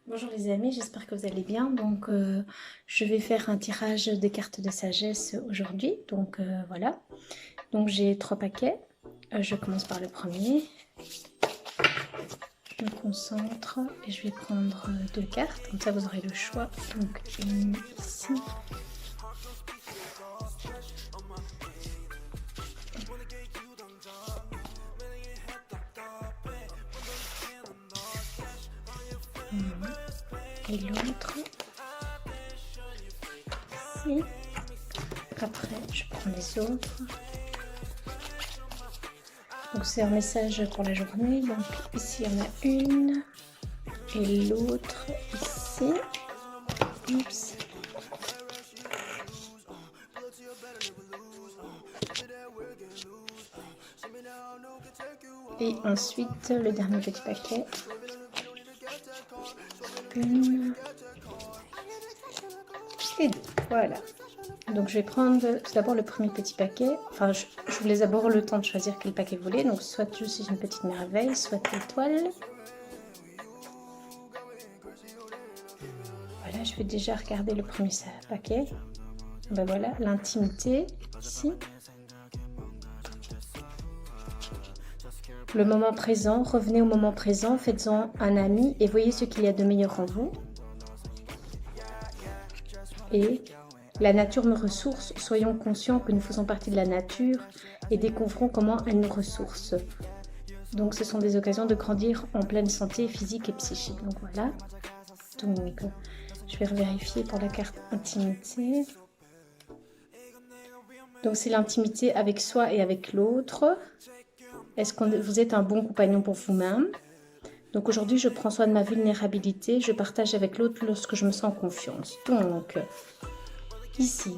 Bonjour les amis, j'espère que vous allez bien. Donc je vais faire un tirage des cartes de sagesse aujourd'hui. Donc voilà. Donc j'ai 3 paquets. Je commence par le premier. Je me concentre et je vais prendre 2 cartes. Comme ça vous aurez le choix. Donc une ici. Et l'autre ici. Après je prends les autres. Donc c'est un message pour la journée. Donc ici il y en a une et l'autre ici. Oups. Et ensuite le dernier petit paquet. Une et deux. Voilà. Donc je vais prendre tout d'abord le premier petit paquet. Enfin, je vous laisse d'abord le temps de choisir quel paquet vous voulez. Donc soit je suis une petite merveille, soit l'étoile. Voilà, je vais déjà regarder le premier paquet. Ben voilà, l'intimité ici. Le moment présent, revenez au moment présent, faites-en un ami et voyez ce qu'il y a de meilleur en vous. Et la nature me ressource, soyons conscients que nous faisons partie de la nature et découvrons comment elle nous ressource. Donc ce sont des occasions de grandir en pleine santé physique et psychique. Donc voilà. Donc je vais vérifier pour la carte intimité. Donc c'est l'intimité avec soi et avec l'autre. Est-ce que vous êtes un bon compagnon pour vous-même? Donc aujourd'hui je prends soin de ma vulnérabilité. Je partage avec l'autre lorsque je me sens en confiance. Donc ici,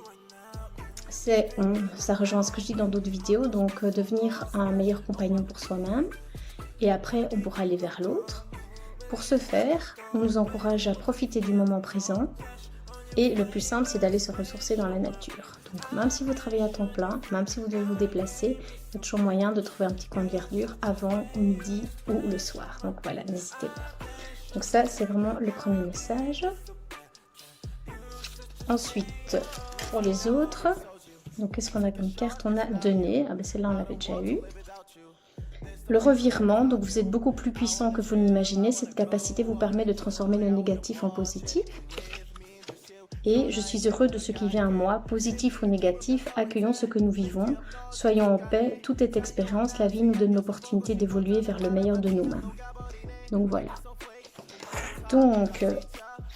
ça rejoint ce que je dis dans d'autres vidéos, donc devenir un meilleur compagnon pour soi-même. Et après, on pourra aller vers l'autre. Pour ce faire, on nous encourage à profiter du moment présent. Et le plus simple, c'est d'aller se ressourcer dans la nature. Donc même si vous travaillez à temps plein, même si vous devez vous déplacer, il y a toujours moyen de trouver un petit coin de verdure avant midi ou le soir. Donc voilà, n'hésitez pas. Donc ça, c'est vraiment le premier message. Ensuite, pour les autres, donc qu'est-ce qu'on a comme carte? On a donné, ah ben celle-là on l'avait déjà eu. Le revirement, donc vous êtes beaucoup plus puissant que vous l'imaginez. Cette capacité vous permet de transformer le négatif en positif. Et je suis heureux de ce qui vient à moi, positif ou négatif, accueillons ce que nous vivons, soyons en paix, tout est expérience, la vie nous donne l'opportunité d'évoluer vers le meilleur de nous-mêmes. Donc voilà. Donc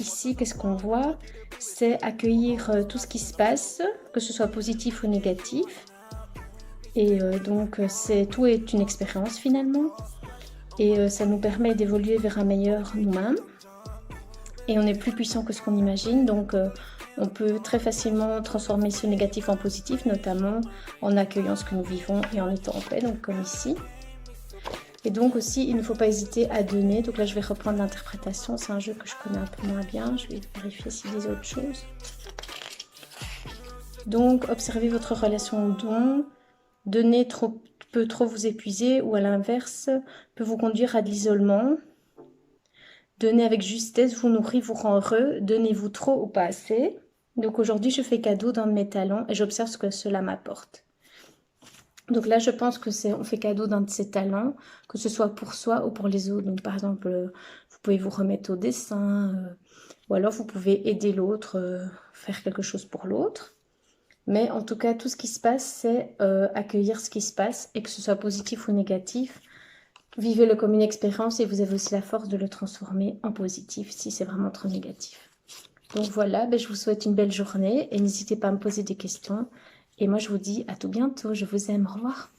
ici, qu'est-ce qu'on voit? C'est accueillir tout ce qui se passe, que ce soit positif ou négatif. Et donc tout est une expérience finalement. Et ça nous permet d'évoluer vers un meilleur nous-mêmes. Et on est plus puissant que ce qu'on imagine, donc on peut très facilement transformer ce négatif en positif, notamment en accueillant ce que nous vivons et en étant en paix, donc comme ici. Et donc aussi, il ne faut pas hésiter à donner. Donc là, je vais reprendre l'interprétation. C'est un jeu que je connais un peu moins bien. Je vais vérifier s'il y a autre chose. Donc, observez votre relation au don. Donner peut trop vous épuiser ou à l'inverse, peut vous conduire à de l'isolement. Donner avec justesse vous nourrit, vous rend heureux. Donnez-vous trop ou pas assez. Donc aujourd'hui, je fais cadeau d'un de mes talents et j'observe ce que cela m'apporte. Donc là, je pense que on fait cadeau d'un de ses talents, que ce soit pour soi ou pour les autres. Donc par exemple, vous pouvez vous remettre au dessin, ou alors vous pouvez aider l'autre, faire quelque chose pour l'autre. Mais en tout cas, tout ce qui se passe, c'est accueillir ce qui se passe, et que ce soit positif ou négatif. Vivez-le comme une expérience et vous avez aussi la force de le transformer en positif si c'est vraiment trop négatif. Donc voilà, je vous souhaite une belle journée et n'hésitez pas à me poser des questions. Et moi, je vous dis à tout bientôt. Je vous aime. Au revoir.